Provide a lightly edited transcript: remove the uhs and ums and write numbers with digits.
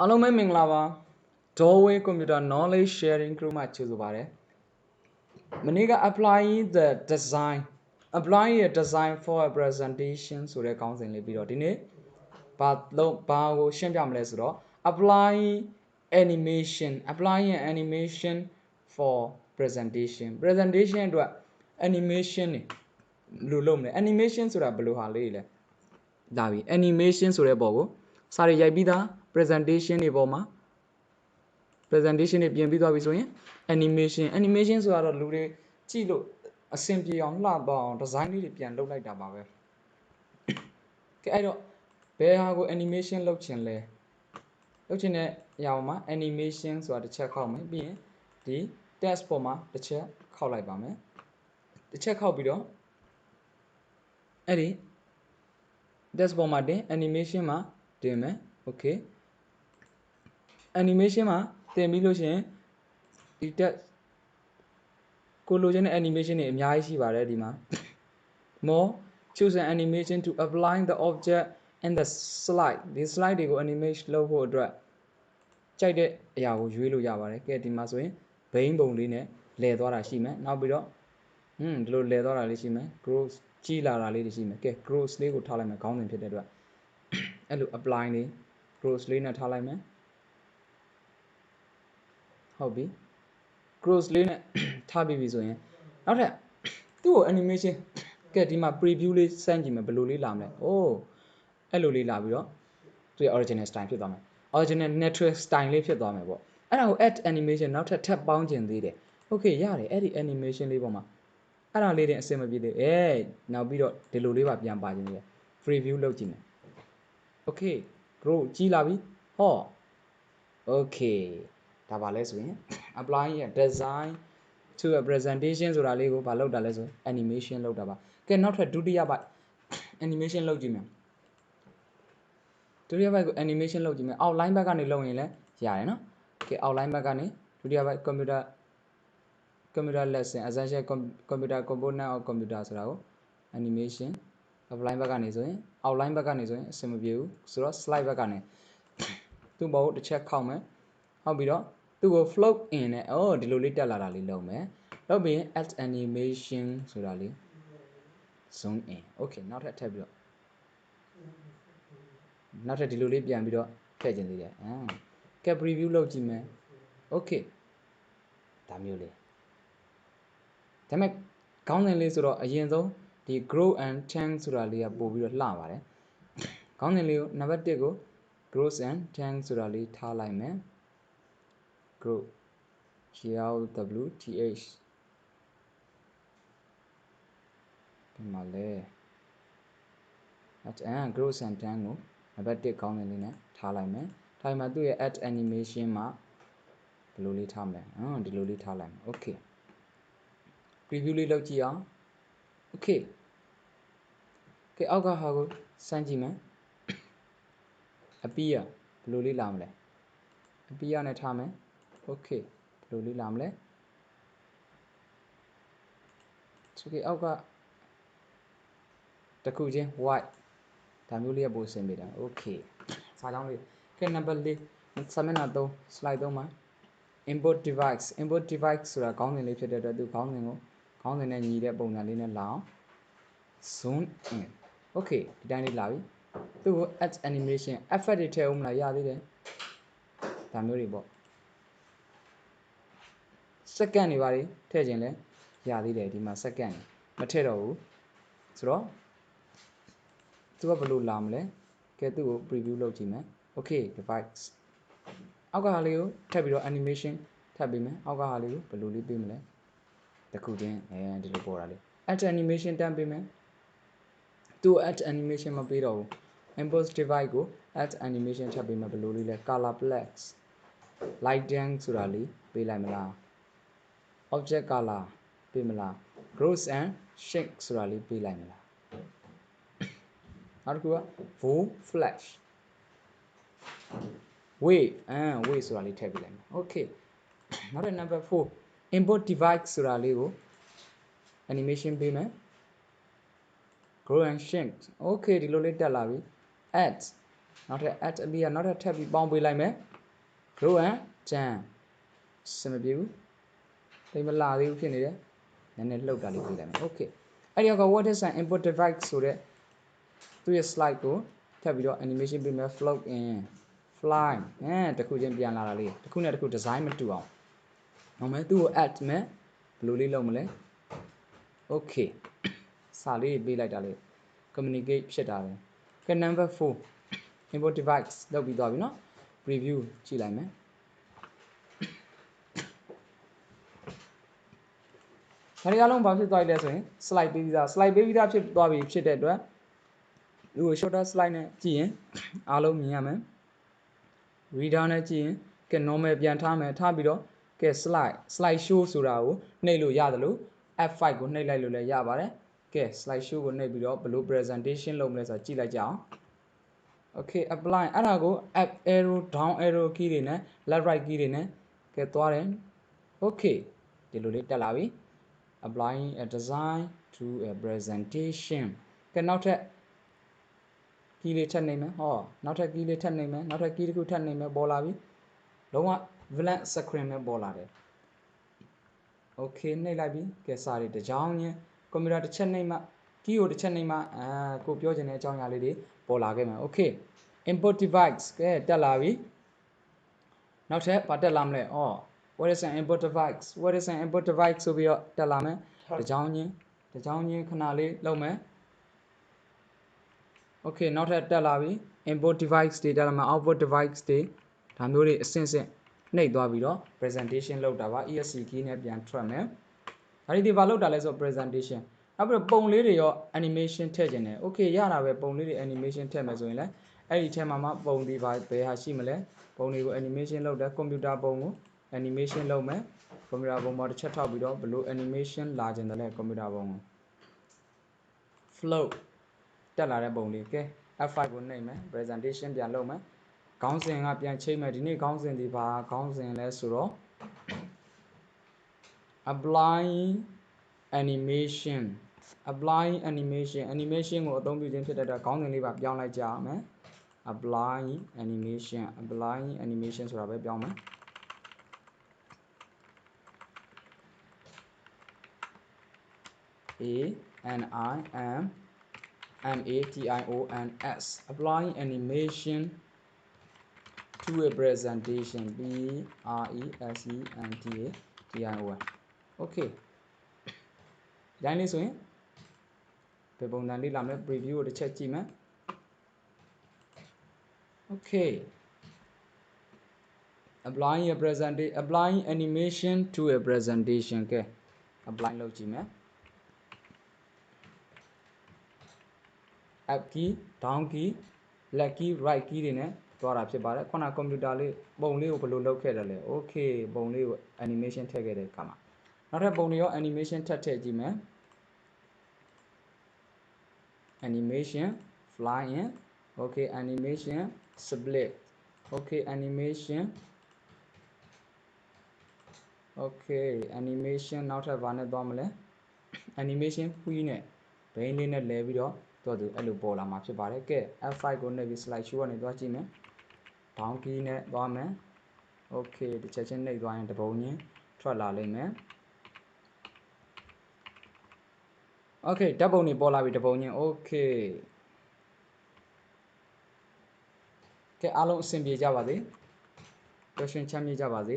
Hello, my Minglava. Doorway computer knowledge sharing crew my choose about it. Maniga applying the design. Applying a design for a presentation so the counseling libido in it. But low power champions applying animation for presentation. Presentation to animation. Animation so that blue hale. Davi animation so the bogo. Sorry, Yabida presentation iboma. Presentation တွေပြင်ပြီးသွားပြီဆိုရင် animation ဆိုတော့လူတွေကြည့်လို့အဆင်ပြေအောင်လှပအောင် design လေးတွေပြန်လုပ်လိုက်တာပါပဲကဲအဲ့တော့ဘယ်ဟာကို animation လုပ်ချင်လဲလုပ်ချင်တဲ့အရာပေါ်မှာ animation ဆိုတာတစ်ချက်ခောက်မယ်ပြီးရင်ဒီ text ပေါ်မှာတစ်ချက်ခောက်လိုက်ပါမယ်တစ်ချက်ခောက်ပြီးတော့အဲ့ဒီ text ပေါ်မှာတင် animation မှာတင်မယ် okay animation မှာတင်ပြီးလို့ရှိရင်ဒီ text ကိုလိုချင်တဲ့ animation တွေအများကြီးရှိပါတယ်ဒီမှာ more choose an animation to apply the object and the slide ဒီ slide တွေကို animate လုပ်ဖို့အတွက်ကြိုက်တဲ့အရာကိုရွေးလို့ရပါတယ်ကဲဒီမှာဆိုရင် vein ပုံလေးနဲ့လဲသွားတာရှိမယ်နောက်ပြီးတော့ဒီလိုလဲသွားတာလေးရှိမယ် growth ကြီးလာတာလေးတွေရှိမယ်ကဲ growth လေးကိုထားလိုက်မယ်ခေါင်းစဉ်ဖြစ်တဲ့အတွက်အဲ့လို apply လေး growth လေးနဲ့ထားလိုက်မယ်ဟုတ်ပြီ cross လေးနဲ့ထားပြီးပြီဆိုရင်နောက်ထပ်သူ့ကို animation ကဲဒီမှာ preview လေးစမ်းကြည့်မယ်ဘယ်လိုလေးလာမလဲအိုးအဲ့လိုလေးလာပြီးတော့သူ့ရဲ့ original style ဖြစ်သွားမယ် original natural style လေးဖြစ်သွားမယ်ပေါ့အဲ့ဒါကို add animation နောက်ထပ်ထပ်ပေါင်းကျင်သေးတယ် okay ရတယ်အဲ့ဒီ animation လေးပေါ်မှာအဲ့ဒါလေးတွေအဆင်မပြေသေးနောက်ပြီးတော့ဒီလိုလေးပါပြန်ပါခြင်းသေးတယ် preview လုပ်ကြည့်မယ် okay grow ကြီးလာပြီဟော okay ဒါပါလဲဆိုရင် apply ရဲ့ design to a presentation ဆိုတာလေးကိုဘာလုပ်တာလဲဆို animation လုပ်တာပါကဲနောက်ထပ်ဒုတိယပိုင်း animation လုပ်ကြည့်မယ်ဒုတိယပိုင်းကို animation လုပ်ကြည့်မယ် outline ဘက်ကနေလုပ်ရင်လည်းရတယ်နော်ကဲ outline ဘက်ကနေဒုတိယပိုင်း computer lesson essential computer component of computer ဆိုတာကို animation apply ဘက်ကနေဆိုရင် outline ဘက်ကနေဆိုရင်အဆင်မပြေဘူးဆိုတော့ slide ဘက်ကနေသူ့ဘောကိုတစ်ချက်ခောက်မယ်ဟောက်ပြီးတော့သူ့ကို float in နဲ့ဒီလိုလေးတက်လာတာလေးလုပ်မယ်လုပ်ပြီးရင် add animation ဆိုတာလေး zoom in okay နောက်ထပ်ထပ်ပြီးတော့နောက်ထပ်ဒီလိုလေးပြန်ပြီးတော့ထည့်ခြင်းသေးတယ်ကဲ preview လုပ်ကြည့်မယ် okay ဒါမျိုးလေးဒါပေမဲ့ခေါင်းစဉ်လေးဆိုတော့အရင်ဆုံးဒီ grow and tank ဆိုတာလေးကပို့ပြီးတော့လှပါတယ်ခေါင်းစဉ်လေးကိုနံပါတ်1ကို grow and tank ဆိုတာလေးထားလိုက်မယ် grow GROWTH ဒီမှာလဲgrow and tank ကိုနံပါတ်1ခေါင်းစဉ်လေးနဲ့ထားလိုက်မယ်ထားမှသူ့ရဲ့ add animation မှာဘယ်လိုလေးထားမလဲဒီလိုလေးထားလိုက်မယ် okay preview လေးလုပ်ကြည့်အောင် okay ကဲအောက်ကဟာကိုစမ်းကြည့်မယ် appear ဘယ်လိုလေးလာမလဲ appear နဲ့ထားမယ် okay ဘယ်လိုလေးလာမလဲ okay အောက်ကတခုချင်း white ဒါမျိုးလေးရပို့ဆင်ပေးတာ okay စာကြောင်းလေးကဲ number 4စာမျက်နှာ3 slide 3မှာ import device ဆိုတာခေါင်းစဉ်လေးဖြစ်တဲ့အတွက်သူခေါင်းစဉ်နဲ့ညီတဲ့ပုံစံလေးနဲ့လာအောင် zoom in okay ဒီတိုင်းလေးလာပြီသူ့ကို add animation effect တွေထည့်ဦးမလားရသေးတယ်ဒါမျိုးတွေပေါ့ second တွေပါတွေထည့်ခြင်းလဲရသေးတယ်ဒီမှာ second မထည့်တော့ဘူးဆိုတော့သူကဘယ်လိုလာမလဲကဲသူ့ကို preview လုပ်ကြည့်မယ် okay device အောက်ကဟာလေးကိုထပ်ပြီးတော့ animation ထပ်ပေးမယ်အောက်ကဟာလေးကိုဘယ်လိုလေးပေးမလဲတခုချင်းဒီလိုပေါ်တာလေး add animation တန်းပေးမယ်သူ add animation မပေးတော့ဘူး import device ကို add animation ထပ်ပေးမယ်ဘယ်လိုလေးလဲ color plex light dark ဆိုတာလေးပေးလိုက်မလား object color ပေးမလား gross and shape ဆိုတာလေးပေးလိုက်မလားနောက်တစ်ခုက bold flash weight ဆိုတာလေးထည့်ပေးလိုက်မယ် okay နောက်တစ် number 4 import device ဆိုတာလေးကို animation ပေးမယ် grow and shrink okay ဒီလိုလေးတက်လာပြီ add နောက်ထပ် add အပြီးကနောက်ထပ်ထပ်ပြီးပေါင်းပေးလိုက်မယ် grow and jam စမပြေဘူးတိတ်မလာသေးဘူးဖြစ်နေတယ်နည်းနည်းလှုပ်တာလေးပြလိုက်မယ် okay အဲ့ဒီက what is an input device ဆိုတဲ့သူ့ရဲ့ slide ကိုထပ်ပြီးတော့ animation ပေးမယ် float in fly တခုချင်းပြန်လာတာလေးတခုနဲ့တခု design မတူအောင်ဟုတ်မယ်သူ့ကို add မယ်ဘယ်လိုလေးလုပ်မလဲ okay စာလေးပေးလိုက်တာလေး communicate ဖြစ်တာပဲကဲ number 4 input device လုပ်ပြီးသွားပြီနော် preview ကြည့်လိုက်မယ်ဒါတွေအားလုံးဘာဖြစ်သွားပြီလဲဆိုရင် slide ပေးပြီးသား slide ပေးပြီးသားဖြစ်သွားပြီဖြစ်တဲ့အတွက်ဒီကို shorter slide နဲ့ကြည့်ရင်အားလုံးမြင်ရမယ် reader နဲ့ကြည့်ရင်ကဲ normal ပြန်ထားမယ်ထားပြီးတော့ကဲ slide show ဆိုတာကိုနှိပ်လို့ရတယ်လို့ F5 ကိုနှိပ်လိုက်လို့လည်းရပါတယ်ကဲ slide show ကိုနှိပ်ပြီးတော့ဘယ်လို presentation လုပ်မလဲဆိုတာကြည့်လိုက်ကြအောင် okay apply အဲ့ဒါကို up arrow down arrow key တွေနဲ့ left right key တွေနဲ့ကဲသွားတယ် okay ဒီလိုလေးတက်လာပြီ applying a design to a presentation ကဲနောက်ထပ် key လေးထပ်နှိပ်မယ်ဟောနောက်ထပ် key လေးထပ်နှိပ်မယ်နောက်ထပ် key တစ်ခုထပ်နှိပ်မယ်ပေါ်လာပြီလုံးဝ blank screen ပဲပေါ်လာတယ် okay နှိပ်လိုက်ပြီကဲစာတွေတစ်ကြောင်းချင်းကွန်ပျူတာတစ်ချက်နှိပ်မှ key ကိုတစ်ချက်နှိပ်မှကိုပြောချင်တဲ့အကြောင်းအရာလေးတွေပေါ်လာခဲ့မှာ okay input device ကဲတက်လာပြီနောက်ထပ်ဘာတက်လာမလဲအော် what is an input device what is an input device ဆိုပြီးတော့တက်လာမယ်တစ်ကြောင်းချင်းခဏလေးလုပ်မယ် okay နောက်ထပ်တက်လာပြီ input device တွေတက်လာမှာ output device တွေဒါမျိုးတွေအဆင့်ဆင့်နှိပ်သွားပြီးတော့ presentation လုပ်တာပါ ESC key နဲ့ပြန်ထွက်မယ်ဒါတွေဘာလုပ်တာလဲဆိုတော့ presentation နောက်ပြီးတော့ပုံလေးတွေရော animation ထည့်ခြင်းတယ် okay ရတာပဲပုံလေးတွေ animation ထည့်မယ်ဆိုရင်လည်းအဲ့ဒီထဲမှာမှပုံဒီပါဘယ်ဟာရှိမလဲပုံတွေကို animation လုပ်တယ်ကွန်ပျူတာပုံကို animation လုပ်မယ်ကွန်ပျူတာပုံပေါ်တစ်ချက်ထောက်ပြီးတော့ဘယ်လို animation လာခြင်းတယ်လဲကွန်ပျူတာပုံကို float တက်လာတဲ့ပုံလေးကဲ F5 ကိုနှိပ်မယ် presentation ပြန်လုပ်မယ်ခေါင်းစဉ်ကပြန်ချိန်မယ်ဒီနေ့ခေါင်းစဉ်ဒီပါခေါင်းစဉ်လဲဆိုတော့ applying animation ကိုအသုံးပြုခြင်းဖြစ်တဲ့အတွက်ခေါင်းစဉ်လေးပါပြောင်းလိုက်ကြအောင်မယ် applying animation ဆိုတာပဲပြောင်းမယ် ANIMATIONS applying animation to a presentation PRESENTATION okay တိုင်းလေးဆိုရင်ဘယ်ပုံစံလေးလာမလဲ preview ကိုတစ်ချက်ကြည့်မယ် okay applying animation to a presentation ကဲ apply လုပ်ကြည့်မယ် up key down key left key right key တွေနဲ့သွားတာဖြစ်ပါတယ်ခုနကွန်ပျူတာလေးပုံလေးကိုဘယ်လိုလုပ်ခဲ့တယ်လဲ okay ပုံလေးကို animation ထည့်ခဲ့တဲ့အခါမှာနောက်ထပ်ပုံတွေရော animation ထည့်ကြည့်မယ် animation fly in okay animation split okay animation နောက်ထပ်ဘာနဲ့သွားမလဲ animation ဖွီးနဲ့ဘိန်းလေးနဲ့လဲပြီးတော့တော်သူအဲ့လိုပေါ်လာမှာဖြစ်ပါတယ်ကဲ F5 ကိုနှိပ်ပြီး slide show ကနေသွားကြည့်မယ် down key နဲ့သွားမယ် okay တစ်ချက်ချင်းနှိပ်သွားရင်တပုံချင်းထွက်လာလိမ့်မယ် okay ဓာတ်ပုံတွေပေါ်လာပြီတပုံချင်း okay ကဲအားလုံးအဆင်ပြေကြပါစေပျော်ရွှင်ချမ်းမြေ့ကြပါစေ